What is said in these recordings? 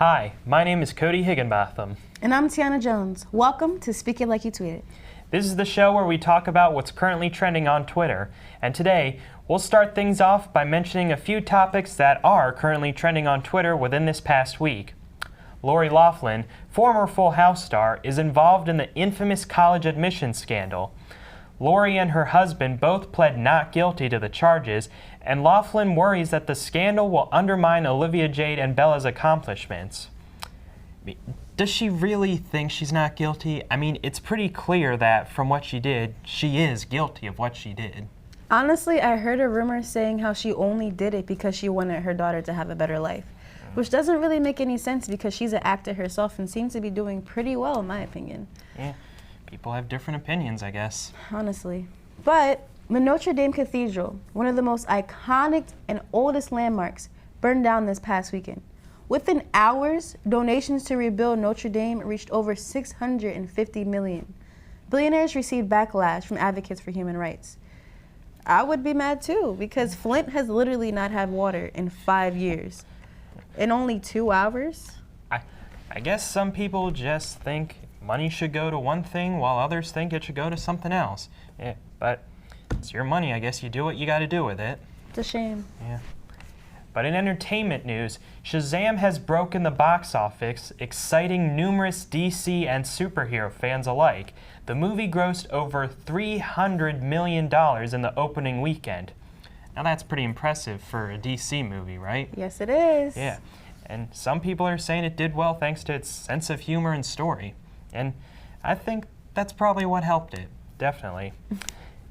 Hi, my name is Cody Higginbotham. And I'm Tiana Jones. Welcome to Speak It Like You Tweet It. This is the show where we talk about what's currently trending on Twitter. And today, we'll start things off by mentioning a few topics that are currently trending on Twitter within this past week. Lori Loughlin, former Full House star, is involved in the infamous college admissions scandal. Lori and her husband both pled not guilty to the charges, and Loughlin worries that the scandal will undermine Olivia Jade and Bella's accomplishments. Does she really think she's not guilty? I mean, it's pretty clear that from what she did, she is guilty of what she did. Honestly, I heard a rumor saying how she only did it because she wanted her daughter to have a better life, which doesn't really make any sense because she's an actor herself and seems to be doing pretty well, in my opinion. Yeah, people have different opinions, I guess. Honestly. But the Notre Dame Cathedral, one of the most iconic and oldest landmarks, burned down this past weekend. Within hours, donations to rebuild Notre Dame reached over $650 million. Billionaires received backlash from advocates for human rights. I would be mad too, because Flint has literally not had water in 5 years. In only 2 hours? I guess some people just think money should go to one thing while others think it should go to something else. Yeah, but it's your money, I guess you do what you got to do with it. It's a shame. Yeah. But in entertainment news, Shazam has broken the box office, exciting numerous DC and superhero fans alike. The movie grossed over $300 million in the opening weekend. Now that's pretty impressive for a DC movie, right? Yes, it is. Yeah, and some people are saying it did well thanks to its sense of humor and story. And I think that's probably what helped it, definitely.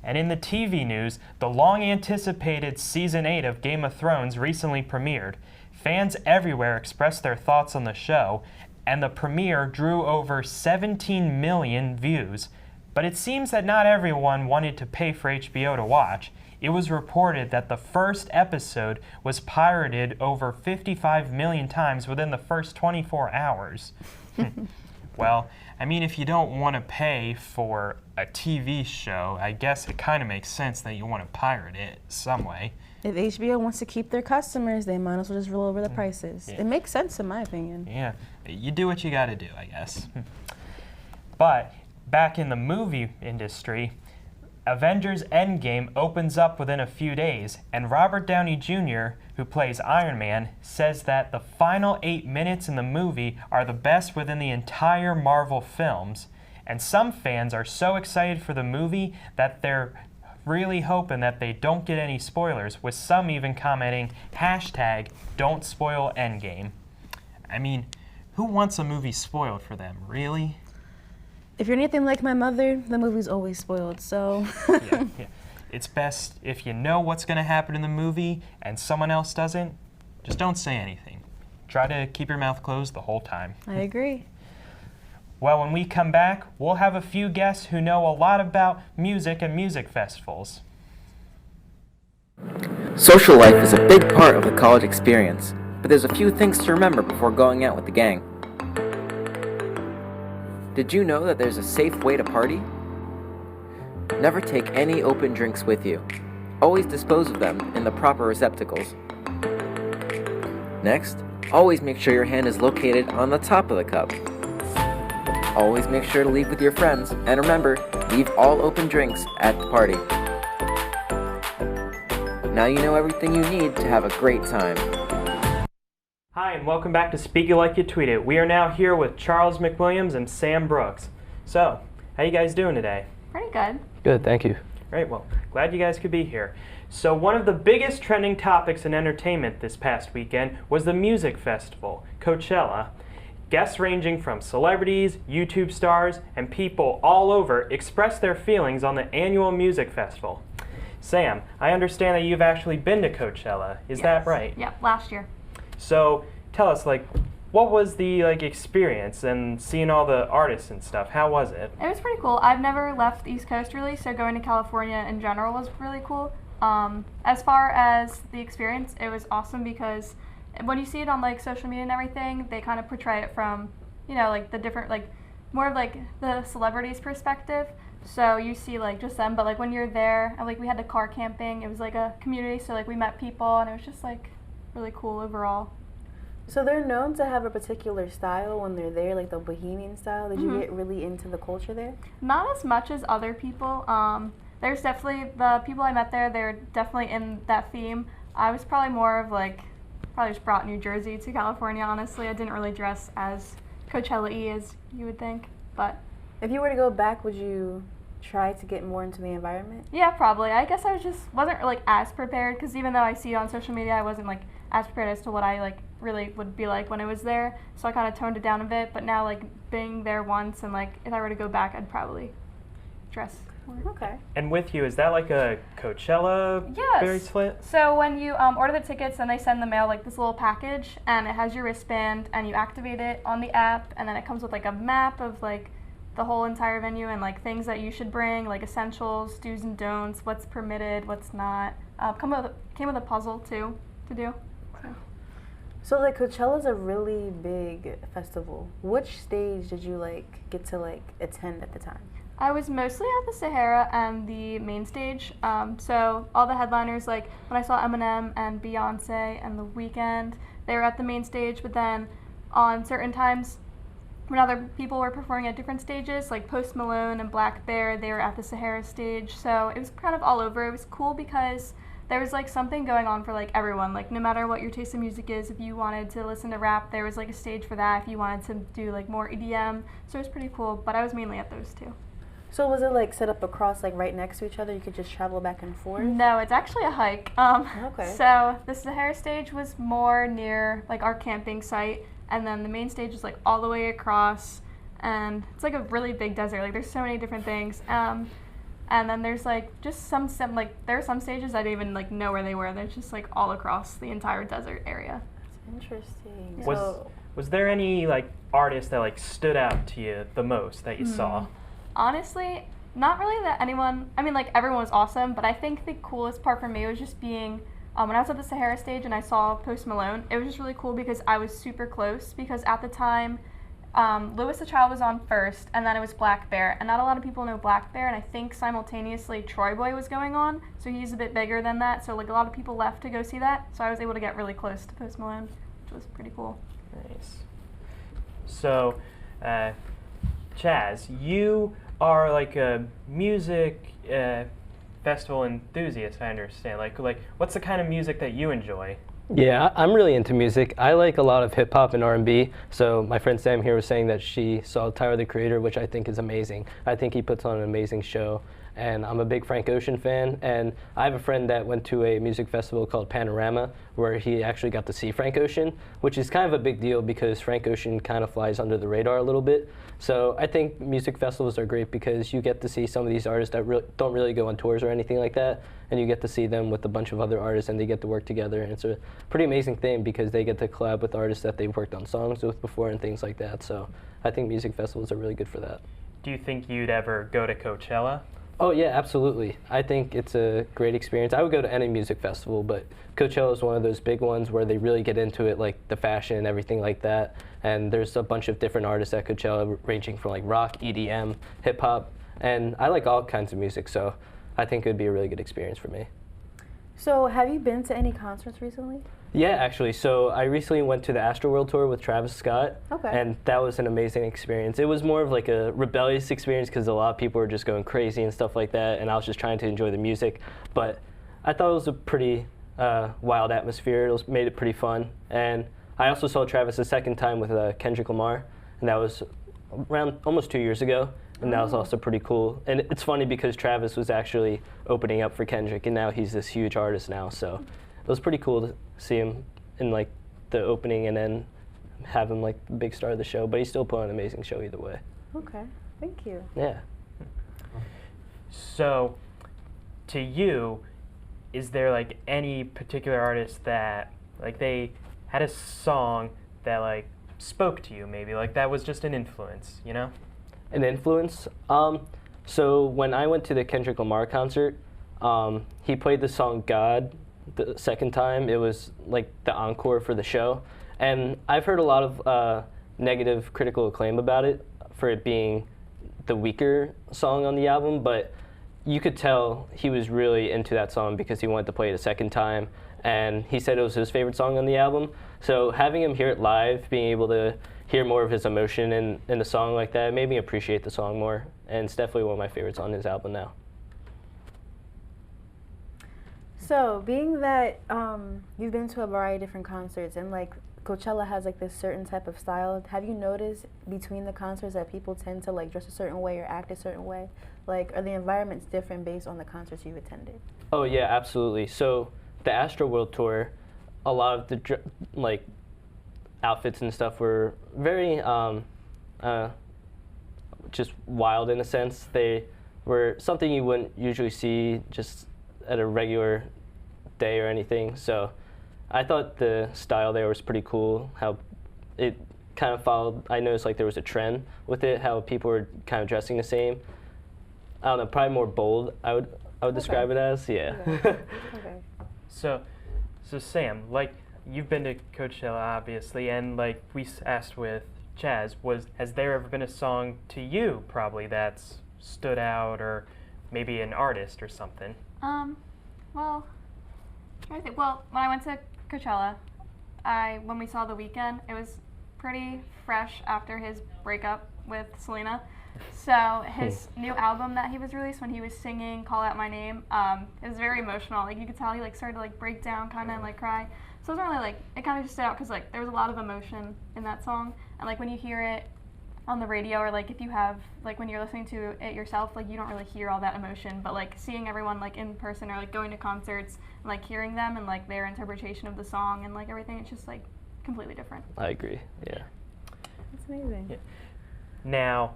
And in the TV news, the long-anticipated Season 8 of Game of Thrones recently premiered. Fans everywhere expressed their thoughts on the show, and the premiere drew over 17 million views. But it seems that not everyone wanted to pay for HBO to watch. It was reported that the first episode was pirated over 55 million times within the first 24 hours. Well, I mean, if you don't want to pay for a TV show, I guess it kind of makes sense that you want to pirate it some way. If HBO wants to keep their customers, they might as well just roll over the prices. Yeah. It makes sense in my opinion. Yeah, you do what you got to do, I guess. But back in the movie industry, Avengers Endgame opens up within a few days, and Robert Downey Jr., who plays Iron Man, says that the final 8 minutes in the movie are the best within the entire Marvel films. And some fans are so excited for the movie that they're really hoping that they don't get any spoilers, with some even commenting, #don't spoil Endgame. I mean, who wants a movie spoiled for them, really? If you're anything like my mother, the movie's always spoiled, so... yeah. It's best if you know what's going to happen in the movie and someone else doesn't, just don't say anything. Try to keep your mouth closed the whole time. I agree. Well, when we come back, we'll have a few guests who know a lot about music and music festivals. Social life is a big part of the college experience, but there's a few things to remember before going out with the gang. Did you know that there's a safe way to party? Never take any open drinks with you. Always dispose of them in the proper receptacles. Next, always make sure your hand is located on the top of the cup. Always make sure to leave with your friends, and remember, leave all open drinks at the party. Now you know everything you need to have a great time. Hi, and welcome back to Speak It Like You Tweet It. We are now here with Charles McWilliams and Sam Brooks. So, how you guys doing today? Pretty good. Good, thank you. Great, well, glad you guys could be here. So one of the biggest trending topics in entertainment this past weekend was the music festival, Coachella. Guests ranging from celebrities, YouTube stars, and people all over expressed their feelings on the annual music festival. Sam, I understand that you've actually been to Coachella. Is that right? Yep, last year. So tell us, what was the experience and seeing all the artists and stuff? How was it? It was pretty cool. I've never left the East Coast really, so going to California in general was really cool. As far as the experience, it was awesome because when you see it on social media and everything, they kind of portray it from, the different, more of the celebrities' perspective. So you see just them, but when you're there, and we had the car camping, it was a community, so we met people, and it was just really cool overall. So they're known to have a particular style when they're there, like the bohemian style. Did you get really into the culture there? Not as much as other people. There's definitely, the people I met there, they're definitely in that theme. I was probably more of like, probably just brought New Jersey to California, honestly. I didn't really dress as Coachella-y as you would think, but. If you were to go back, would you try to get more into the environment? Yeah, probably. I guess I wasn't like as prepared, because even though I see it on social media, I wasn't like as prepared as to what I like really would be like when I was there. So I kind of toned it down a bit, but now like being there once and like if I were to go back, I'd probably dress more. Okay. And with you, is that like a Coachella Yes. bracelet? So when you order the tickets, then they send the mail like this little package, and it has your wristband, and you activate it on the app, and then it comes with like a map of like the whole entire venue and like things that you should bring, like essentials, do's and don'ts, what's permitted, what's not. Came with a puzzle too to do. So like Coachella's a really big festival. Which stage did you like get to like attend at the time? I was mostly at the Sahara and the main stage. So all the headliners, like when I saw Eminem and Beyonce and The Weeknd, they were at the main stage. But then on certain times, when other people were performing at different stages, like Post Malone and Black Bear, they were at the Sahara stage. So it was kind of all over. It was cool because there was like something going on for like everyone. Like no matter what your taste in music is, if you wanted to listen to rap, there was like a stage for that. If you wanted to do like more EDM, so it was pretty cool. But I was mainly at those two. So was it like set up across like right next to each other? You could just travel back and forth? No, it's actually a hike. Okay. So the Sahara stage was more near like our camping site, and then the main stage is like all the way across, and it's like a really big desert. Like there's so many different things. And then there's like just some like there are some stages I didn't even like know where they were. They're just like all across the entire desert area. That's interesting. Was there any like artist that like stood out to you the most that you saw? Honestly, not really that anyone, I mean like everyone was awesome, but I think the coolest part for me was just being, when I was at the Sahara stage and I saw Post Malone, it was just really cool because I was super close, because at the time, Louis the Child was on first, and then it was Black Bear, and not a lot of people know Black Bear, and I think simultaneously Troy Boy was going on, so he's a bit bigger than that, so like a lot of people left to go see that, so I was able to get really close to Post Malone, which was pretty cool. Nice. So, Chaz, you are like a music festival enthusiast, I understand. Like, what's the kind of music that you enjoy? Yeah, I'm really into music. I like a lot of hip hop and R&B. So my friend Sam here was saying that she saw Tyler the Creator, which I think is amazing. I think he puts on an amazing show. And I'm a big Frank Ocean fan. And I have a friend that went to a music festival called Panorama, where he actually got to see Frank Ocean, which is kind of a big deal because Frank Ocean kind of flies under the radar a little bit. So I think music festivals are great because you get to see some of these artists that don't really go on tours or anything like that, and you get to see them with a bunch of other artists and they get to work together. And it's a pretty amazing thing because they get to collab with artists that they've worked on songs with before and things like that. So I think music festivals are really good for that. Do you think you'd ever go to Coachella? Oh yeah, absolutely. I think it's a great experience. I would go to any music festival, but Coachella is one of those big ones where they really get into it, like the fashion and everything like that. And there's a bunch of different artists at Coachella, ranging from like rock, EDM, hip hop, and I like all kinds of music, so I think it would be a really good experience for me. So have you been to any concerts recently? Yeah, actually. So I recently went to the Astroworld tour with Travis Scott, and that was an amazing experience. It was more of like a rebellious experience because a lot of people were just going crazy and stuff like that, and I was just trying to enjoy the music. But I thought it was a pretty wild atmosphere. It made it pretty fun. And I also saw Travis a second time with Kendrick Lamar, and that was around almost 2 years ago. And that was also pretty cool. And it's funny because Travis was actually opening up for Kendrick, and now he's this huge artist now. So it was pretty cool to see him in like the opening and then have him like the big star of the show. But he still put on an amazing show either way. Okay, thank you. Yeah. So, to you, is there like any particular artist that like they had a song that like spoke to you, maybe like that was just an influence, you know? An influence? So when I went to the Kendrick Lamar concert, he played the song God the second time. It was like the encore for the show. And I've heard a lot of negative critical acclaim about it for it being the weaker song on the album, but you could tell he was really into that song because he wanted to play it a second time, and he said it was his favorite song on the album. So having him hear it live, being able to hear more of his emotion in a song like that made me appreciate the song more. And it's definitely one of my favorites on his album now. So, being that you've been to a variety of different concerts and like Coachella has like this certain type of style, have you noticed between the concerts that people tend to like dress a certain way or act a certain way? Like, are the environments different based on the concerts you've attended? Oh yeah, absolutely. So the Astro World Tour, a lot of the like outfits and stuff were very just wild in a sense. They were something you wouldn't usually see just at a regular day or anything. So I thought the style there was pretty cool, how it kind of followed. I noticed like there was a trend with it, how people were kind of dressing the same. I don't know, probably more bold, I would describe it as, yeah. Okay. So Sam, like, you've been to Coachella, obviously, and like we asked with Chaz, has there ever been a song to you, probably, that's stood out, or maybe an artist or something? Well, well, when I went to Coachella, when we saw The Weeknd, it was pretty fresh after his breakup with Selena. So his new album that he was released, when he was singing "Call Out My Name," it was very emotional. Like, you could tell he like started to like break down, kind of, and like cry. So it was really like, it kind of just stood out because like there was a lot of emotion in that song, and like when you hear it on the radio, or like if you have like when you're listening to it yourself, like you don't really hear all that emotion, but like seeing everyone like in person or like going to concerts and like hearing them and like their interpretation of the song and like everything, it's just like completely different. I agree, yeah. That's amazing. Yeah. Now,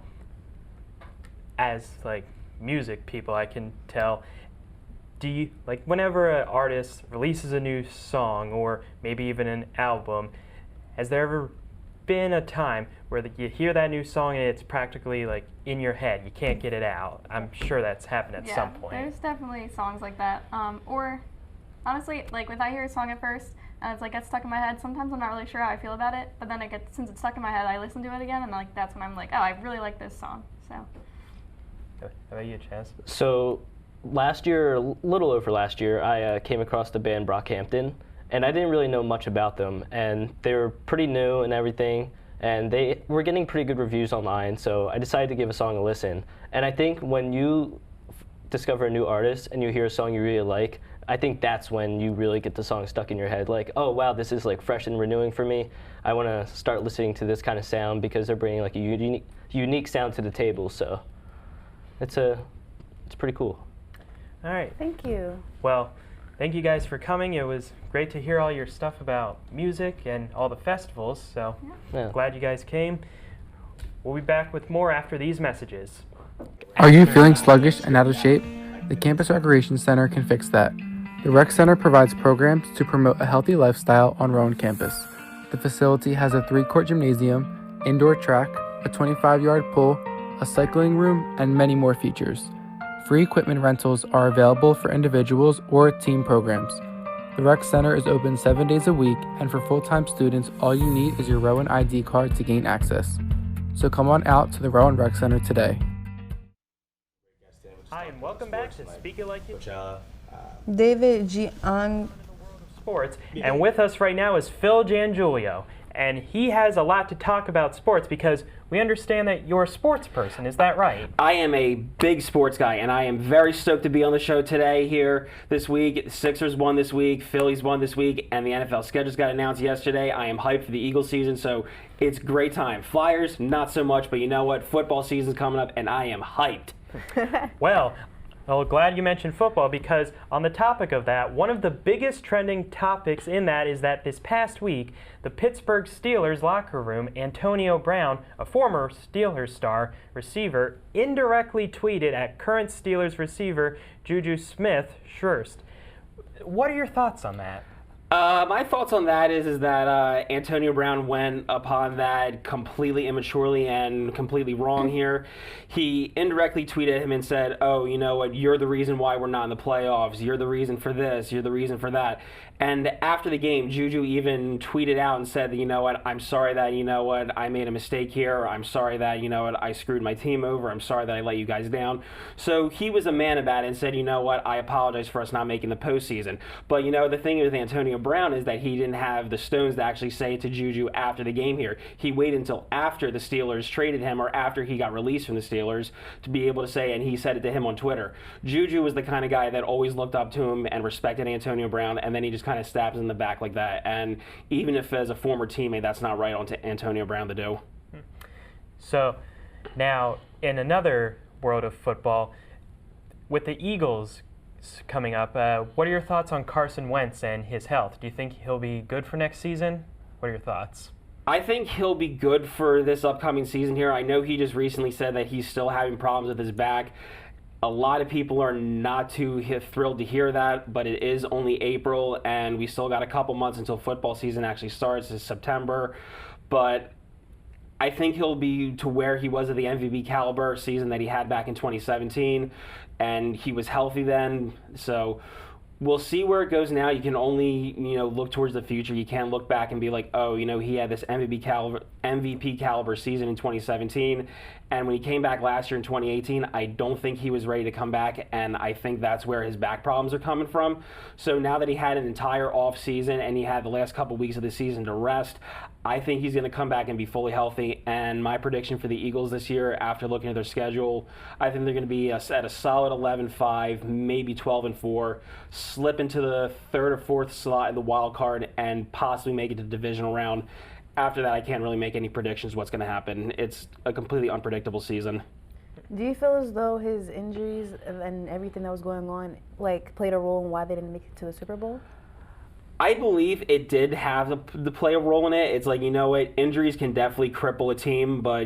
as like music people, I can tell, do you, like, whenever an artist releases a new song or maybe even an album, has there ever been a time where you hear that new song and it's practically like in your head, you can't get it out? I'm sure that's happened at some point. There's definitely songs like that. Or honestly, like if I hear a song at first and it's like gets stuck in my head, sometimes I'm not really sure how I feel about it, but then since it's stuck in my head, I listen to it again, and like that's when I'm like, oh, I really like this song. So. How about you, Chaz? So last year, a little over last year, I came across the band Brockhampton, and I didn't really know much about them, and they were pretty new and everything, and they were getting pretty good reviews online, so I decided to give a song a listen. And I think when you discover a new artist and you hear a song you really like, I think that's when you really get the song stuck in your head. Like, oh wow, this is like fresh and renewing for me. I want to start listening to this kind of sound because they're bringing like a unique sound to the table. So it's pretty cool. All right. Thank you. Well, thank you guys for coming. It was great to hear all your stuff about music and all the festivals. So Yeah. glad you guys came. We'll be back with more after these messages. Are you feeling sluggish and out of shape? The Campus Recreation Center can fix that. The Rec Center provides programs to promote a healthy lifestyle on Rowan campus. The facility has a 3-court gymnasium, indoor track, a 25-yard pool, a cycling room, and many more features. Free equipment rentals are available for individuals or team programs. The Rec Center is open 7 days a week, and for full-time students, all you need is your Rowan ID card to gain access. So come on out to the Rowan Rec Center today. Hi, and welcome back to Speak It Like You David G. on Sports. And with us right now is Phil Giangulio. And he has a lot to talk about sports because we understand that you're a sports person. Is that right? I am a big sports guy, and I am very stoked to be on the show today here this week. Sixers won this week, Phillies won this week, and the NFL schedules got announced yesterday. I am hyped for the Eagles season, so it's great time. Flyers, not so much, but you know what? Football season's coming up, and I am hyped. Well, glad you mentioned football because on the topic of that, one of the biggest trending topics in that is that this past week, the Pittsburgh Steelers locker room, Antonio Brown, a former Steelers star receiver, indirectly tweeted at current Steelers receiver Juju Smith-Schuster. What are your thoughts on that? My thoughts on that is that Antonio Brown went upon that completely immaturely and completely wrong here. He indirectly tweeted him and said, oh, you know what, you're the reason why we're not in the playoffs. You're the reason for this. You're the reason for that. And after the game, Juju even tweeted out and said, you know what, I'm sorry that, you know what, I made a mistake here. I'm sorry that, you know what, I screwed my team over. I'm sorry that I let you guys down. So he was a man about it and said, you know what, I apologize for us not making the postseason. But, you know, the thing with Antonio Antonio Brown is that he didn't have the stones to actually say it to Juju after the game here. He waited until after the Steelers traded him or after he got released from the Steelers to be able to say, and he said it to him on Twitter. Juju was the kind of guy that always looked up to him and respected Antonio Brown, and then he just kind of stabs in the back like that. And even if as a former teammate, that's not right on to Antonio Brown to do. So now, in another world of football, with the Eagles coming up, what are your thoughts on Carson Wentz and his health? Do you think he'll be good for next season? What are your thoughts? I think he'll be good for this upcoming season here. I know he just recently said that he's still having problems with his back. A lot of people are not too thrilled to hear that, but it is only April, and we still got a couple months until football season actually starts. It's September. But I think he'll be to where he was at the MVP caliber season that he had back in 2017, and he was healthy then. So we'll see where it goes now. You can only, look towards the future. You can't look back and be like, oh, he had this MVP caliber season in 2017. And when he came back last year in 2018, I don't think he was ready to come back, and I think that's where his back problems are coming from. So now that he had an entire off season and he had the last couple weeks of the season to rest, I think he's going to come back and be fully healthy. And my prediction for the Eagles this year, after looking at their schedule, I think they're going to be at a solid 11-5, maybe 12-4, slip into the third or fourth slot in the wild card, and possibly make it to the divisional round. After that, I can't really make any predictions what's going to happen. It's a completely unpredictable season. Do you feel as though his injuries and everything that was going on played a role in why they didn't make it to the Super Bowl? I believe it did have to play a role in it. It's like, injuries can definitely cripple a team, but,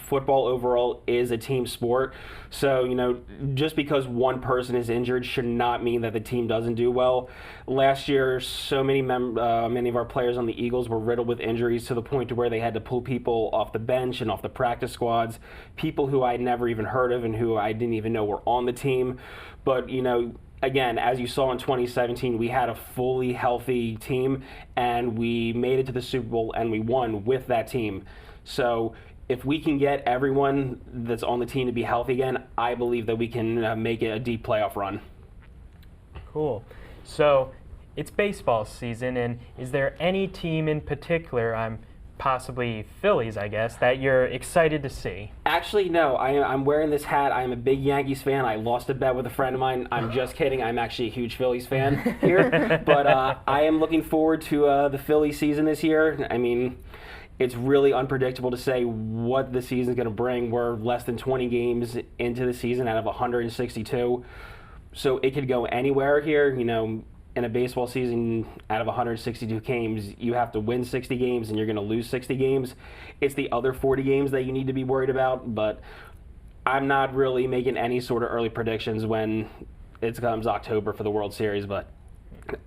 football overall is a team sport. So, just because one person is injured should not mean that the team doesn't do well. Last year, so many of our players on the Eagles were riddled with injuries to the point to where they had to pull people off the bench and off the practice squads, people who I'd never even heard of and who I didn't even know were on the team. But, again, as you saw in 2017, we had a fully healthy team, and we made it to the Super Bowl, and we won with that team. So if we can get everyone that's on the team to be healthy again, I believe that we can make it a deep playoff run. Cool. So it's baseball season, and is there any team in particular, possibly Phillies, I guess, that you're excited to see? Actually, no. I'm wearing this hat. I'm a big Yankees fan. I lost a bet with a friend of mine. I'm just kidding. I'm actually a huge Phillies fan here. But I am looking forward to the Phillies season this year. I mean, it's really unpredictable to say what the season's going to bring. We're less than 20 games into the season out of 162. So it could go anywhere here. In a baseball season, out of 162 games, you have to win 60 games and you're going to lose 60 games. It's the other 40 games that you need to be worried about, but I'm not really making any sort of early predictions when it comes October for the World Series, but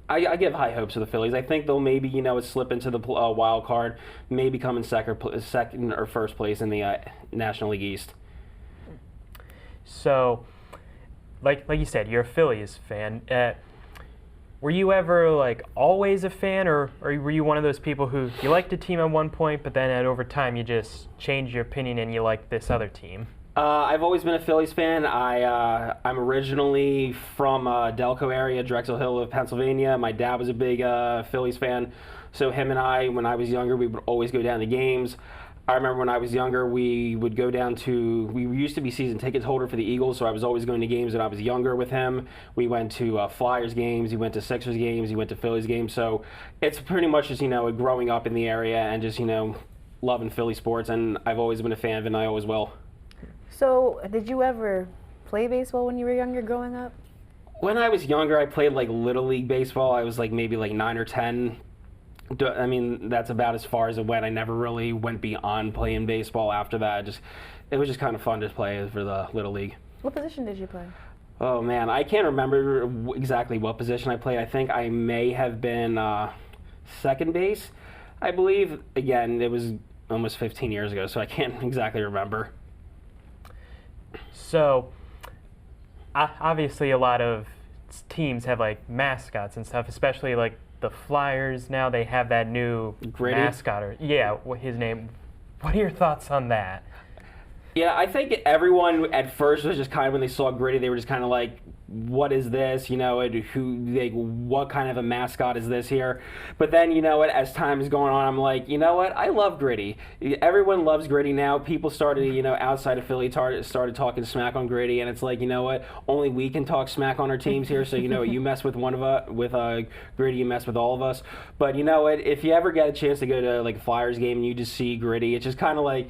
I give high hopes to the Phillies. I think they'll maybe, slip into the wild card, maybe come in second or first place in the National League East. So, like you said, you're a Phillies fan. Were you ever always a fan, or were you one of those people who you liked a team at one point, but then over time you just changed your opinion and you liked this other team? I've always been a Phillies fan. I'm originally from Delco area, Drexel Hill of Pennsylvania. My dad was a big Phillies fan, so him and I, when I was younger, we would always go down to games. I remember when I was younger, we would go down to, we used to be season tickets holder for the Eagles, so I was always going to games when I was younger with him. We went to Flyers games, he went to Sixers games, he went to Phillies games, so it's pretty much just, growing up in the area and just, loving Philly sports, and I've always been a fan of it, and I always will. So, did you ever play baseball when you were younger growing up? When I was younger, I played Little League baseball. I was maybe 9 or 10. I mean, that's about as far as it went. I never really went beyond playing baseball after that. It was just kind of fun to play for the Little League. What position did you play? Oh, man, I can't remember exactly what position I played. I think I may have been second base, I believe. Again, it was almost 15 years ago, so I can't exactly remember. So, obviously a lot of teams have mascots and stuff, especially the Flyers now, they have that new Gritty? mascot. His name. What are your thoughts on that? Yeah, I think everyone at first was just kind of, when they saw Gritty, they were just kind of like, what is this? You know, what kind of a mascot is this here? But then, you know what, as time is going on, I'm like, you know what, I love Gritty. Everyone loves Gritty now. People started, you know, outside of Philly started talking smack on Gritty, and it's like, you know what, only we can talk smack on our teams here. So, you know, you mess with one of us, with Gritty, you mess with all of us. But you know what, if you ever get a chance to go to like a Flyers game and you just see Gritty, it's just kind of like,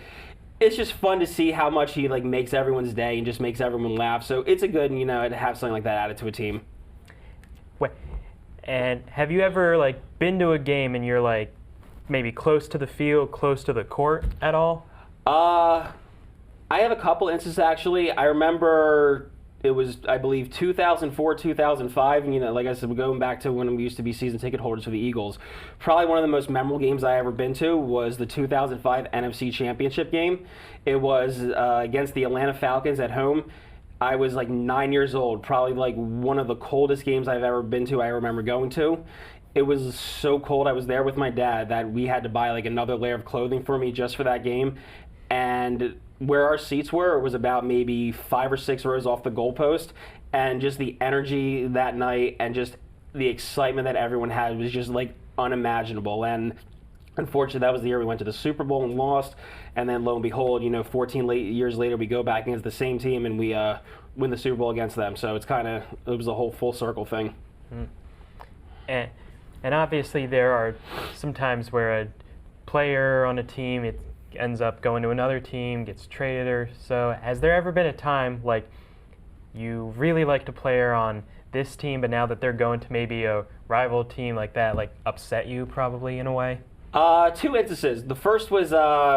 it's just fun to see how much he like makes everyone's day and just makes everyone laugh. So it's a good, you know, to have something like that added to a team. Wait, and have you ever like been to a game and you're like maybe close to the field, close to the court at all? I have a couple instances actually. I remember it was, I believe, 2004, 2005. And, you know, like I said, we're going back to when we used to be season ticket holders for the Eagles. Probably one of the most memorable games I ever been to was the 2005 NFC Championship game. It was against the Atlanta Falcons at home. I was like 9 years old, probably like one of the coldest games I've ever been to, I remember going to. It was so cold. I was there with my dad that we had to buy like another layer of clothing for me just for that game. And where our seats were, it was about maybe 5 or 6 rows off the goalpost, and just the energy that night and just the excitement that everyone had was just like unimaginable. And unfortunately, that was the year we went to the Super Bowl and lost, and then lo and behold, you know, 14 years later, we go back against the same team and we win the Super Bowl against them. So it was a whole full circle thing. And obviously there are some times where a player on a team, it ends up going to another team, gets traded or so. Has there ever been a time like you really liked a player on this team, but now that they're going to maybe a rival team like that, like upset you probably in a way? 2 instances. The first was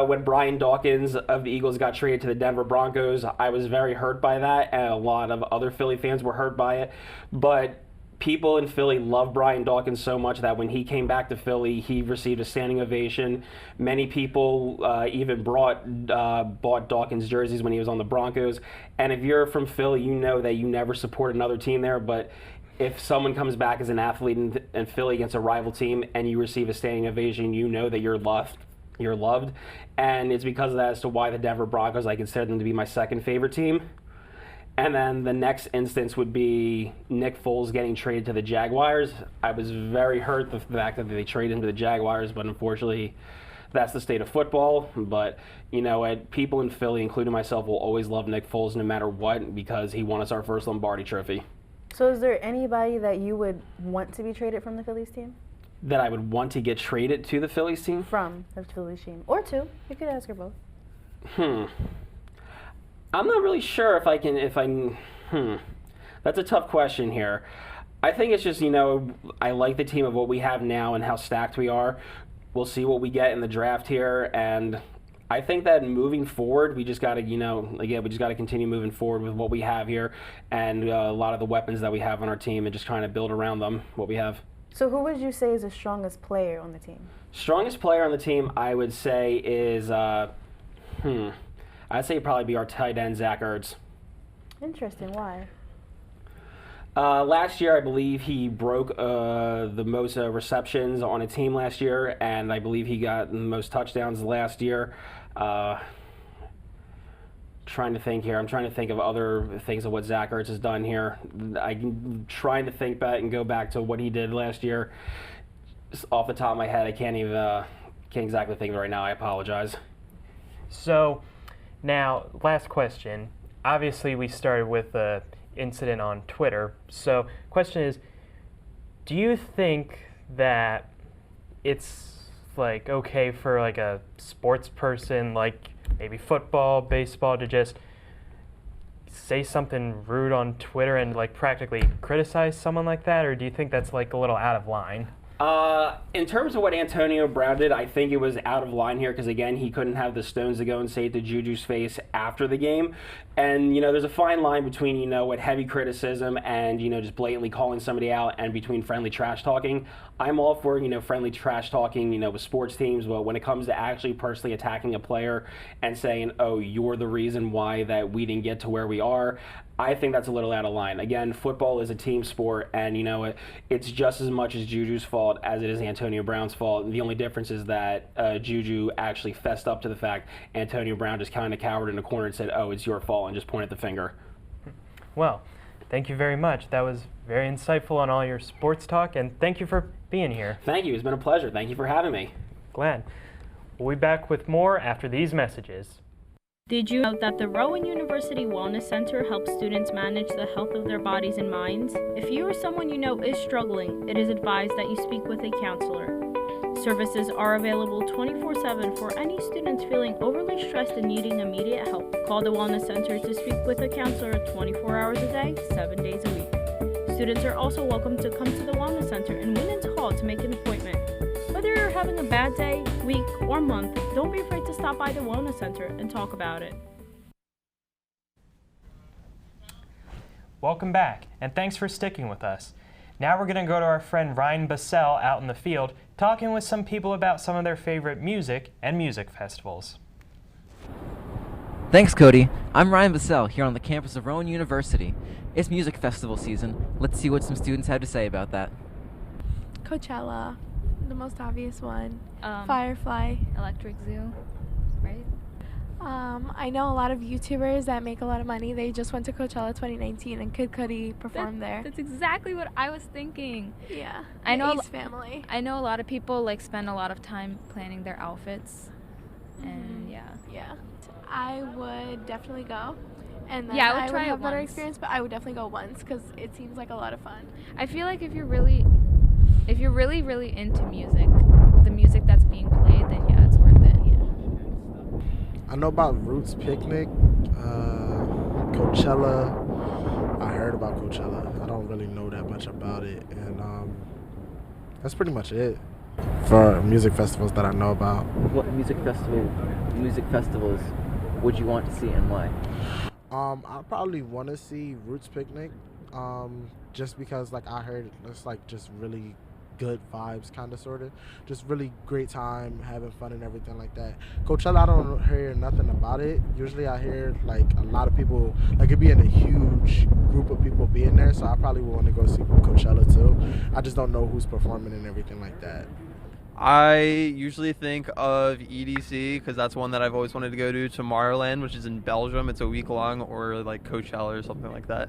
when Brian Dawkins of the Eagles got traded to the Denver Broncos. I was very hurt by that, and a lot of other Philly fans were hurt by it. But people in Philly love Brian Dawkins so much that when he came back to Philly, he received a standing ovation. Many people even bought Dawkins jerseys when he was on the Broncos. And if you're from Philly, you know that you never support another team there. But if someone comes back as an athlete in Philly against a rival team and you receive a standing ovation, you know that you're loved. You're loved. And it's because of that as to why the Denver Broncos, I consider them to be my second favorite team. And then the next instance would be Nick Foles getting traded to the Jaguars. I was very hurt the fact that they traded him to the Jaguars, but unfortunately, that's the state of football. But, you know, people in Philly, including myself, will always love Nick Foles no matter what, because he won us our first Lombardi trophy. So is there anybody that you would want to be traded from the Phillies team? That I would want to get traded to the Phillies team? From the Phillies team. Or 2. You could ask her both. I'm not really sure if I can, that's a tough question here. I think it's just, you know, I like the team of what we have now and how stacked we are. We'll see what we get in the draft here, and I think that moving forward, we just got to, you know, again, we just got to continue moving forward with what we have here and a lot of the weapons that we have on our team and just trying to build around them, what we have. So who would you say is the strongest player on the team? Strongest player on the team, I would say, is, I'd say it'd probably be our tight end, Zach Ertz. Interesting. Why? Last year, I believe he broke the most receptions on a team last year, and I believe he got the most touchdowns last year. Trying to think here. I'm trying to think of other things of what Zach Ertz has done here. I'm trying to think back and go back to what he did last year. Just off the top of my head, I can't exactly think of it right now. I apologize. So, now, last question. Obviously, we started with the incident on Twitter. So, question is, do you think that it's like okay for like a sports person, like maybe football, baseball, to just say something rude on Twitter and like practically criticize someone like that, or do you think that's like a little out of line? In terms of what Antonio Brown did, I think it was out of line here because, again, he couldn't have the stones to go and say it to Juju's face after the game. And, you know, there's a fine line between, you know, what heavy criticism and, you know, just blatantly calling somebody out and between friendly trash talking. I'm all for, you know, friendly trash talking, you know, with sports teams, but when it comes to actually personally attacking a player and saying, oh, you're the reason why that we didn't get to where we are, I think that's a little out of line. Again, football is a team sport, and you know it's just as much as Juju's fault as it is Antonio Brown's fault. The only difference is that Juju actually fessed up to the fact. Antonio Brown just kind of cowered in a corner and said, "Oh, it's your fault," and just pointed the finger. Well, thank you very much. That was very insightful on all your sports talk, and thank you for being here. Thank you. It's been a pleasure. Thank you for having me. Glad. We'll be back with more after these messages. Did you know that the Rowan University Wellness Center helps students manage the health of their bodies and minds? If you or someone you know is struggling, it is advised that you speak with a counselor. Services are available 24/7 for any students feeling overly stressed and needing immediate help. Call the Wellness Center to speak with a counselor 24 hours a day, 7 days a week. Students are also welcome to come to the Wellness Center in Winans Hall to make an appointment. Whether you're having a bad day, week, or month, don't be afraid to stop by the Wellness Center and talk about it. Welcome back, and thanks for sticking with us. Now we're going to go to our friend Ryan Bassell out in the field, talking with some people about some of their favorite music and music festivals. Thanks, Cody. I'm Ryan Bassell here on the campus of Rowan University. It's music festival season. Let's see what some students have to say about that. Coachella, the most obvious one. Firefly. Electric Zoo, right? I know a lot of YouTubers that make a lot of money. They just went to Coachella 2019 and Kid Cudi performed there. That's exactly what I was thinking. Yeah. I know Ace family. I know a lot of people like spend a lot of time planning their outfits. And yeah. Yeah. I would definitely go. And then Yeah, I would try have it a better once. experience, but I would definitely go once because it seems like a lot of fun. I feel like if you're really into music, the music that's being played, then yeah, it's worth it. I know about Roots Picnic, Coachella. I heard about Coachella. I don't really know that much about it, and that's pretty much it for music festivals that I know about. What music festivals would you want to see and why? I probably want to see Roots Picnic, just because like I heard it's like just really good vibes, kind of, sort of, just really great time, having fun and everything like that. Coachella, I don't hear nothing about it. Usually I hear like a lot of people, like it being a huge group of people being there, so I probably would want to go see Coachella too. I just don't know who's performing and everything like that. I usually think of EDC because that's one that I've always wanted to go to. Tomorrowland, which is in Belgium, it's a week long, or like Coachella or something like that.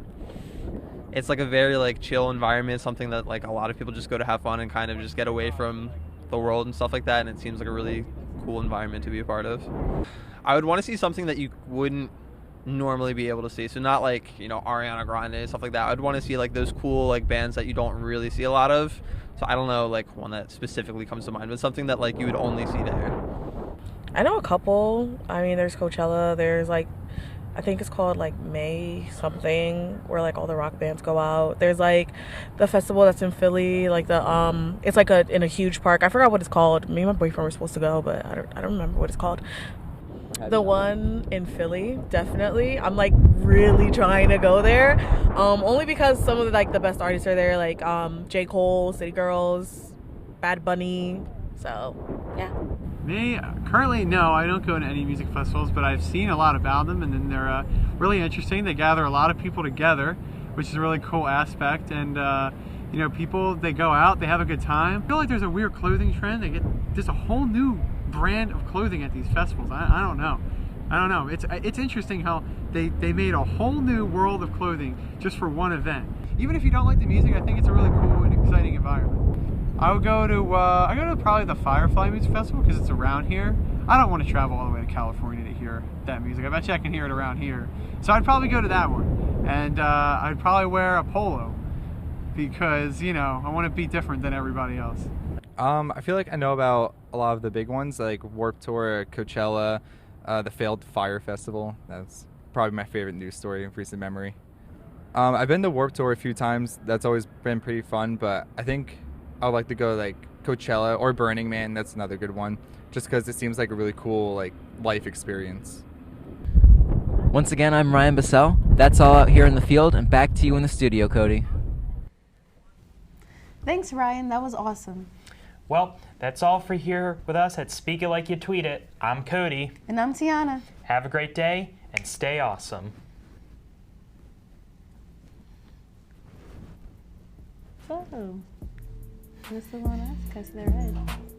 It's like a very like chill environment, something that like a lot of people just go to have fun and kind of just get away from the world and stuff like that, and it seems like a really cool environment to be a part of. I would want to see something that you wouldn't normally be able to see, so not like, you know, Ariana Grande, stuff like that. I'd want to see like those cool like bands that you don't really see a lot of. So I don't know like one that specifically comes to mind, but something that like you would only see there. I know a couple. I mean, there's Coachella, there's like, I think it's called like May something, where like all the rock bands go out. There's like the festival that's in Philly, like the it's like in a huge park. I forgot what it's called. Me and my boyfriend were supposed to go, but I don't remember what it's called. The one in Philly, definitely. I'm like really trying to go there, only because some of the best artists are there, like J. Cole, City Girls, Bad Bunny. So yeah. Me, currently, no, I don't go to any music festivals, but I've seen a lot about them, and then they're really interesting. They gather a lot of people together, which is a really cool aspect, and you know, people, they go out, they have a good time. I feel like there's a weird clothing trend. They get just a whole new brand of clothing at these festivals. I don't know. It's interesting how they made a whole new world of clothing just for one event. Even if you don't like the music, I think it's a really cool and exciting environment. I would go to probably the Firefly Music Festival because it's around here. I don't want to travel all the way to California to hear that music. I bet you I can hear it around here. So I'd probably go to that one. And I'd probably wear a polo because, you know, I want to be different than everybody else. I feel like I know about a lot of the big ones like Warped Tour, Coachella, the failed Fire Festival. That's probably my favorite news story in recent memory. I've been to Warped Tour a few times. That's always been pretty fun, but I think I would like to go like Coachella or Burning Man. That's another good one, just because it seems like a really cool like life experience. Once again, I'm Ryan Bassell. That's all out here in the field, and back to you in the studio, Cody. Thanks, Ryan. That was awesome. Well, that's all for here with us at Speak It Like You Tweet It. I'm Cody. And I'm Tiana. Have a great day and stay awesome. So, this is on us because they're red.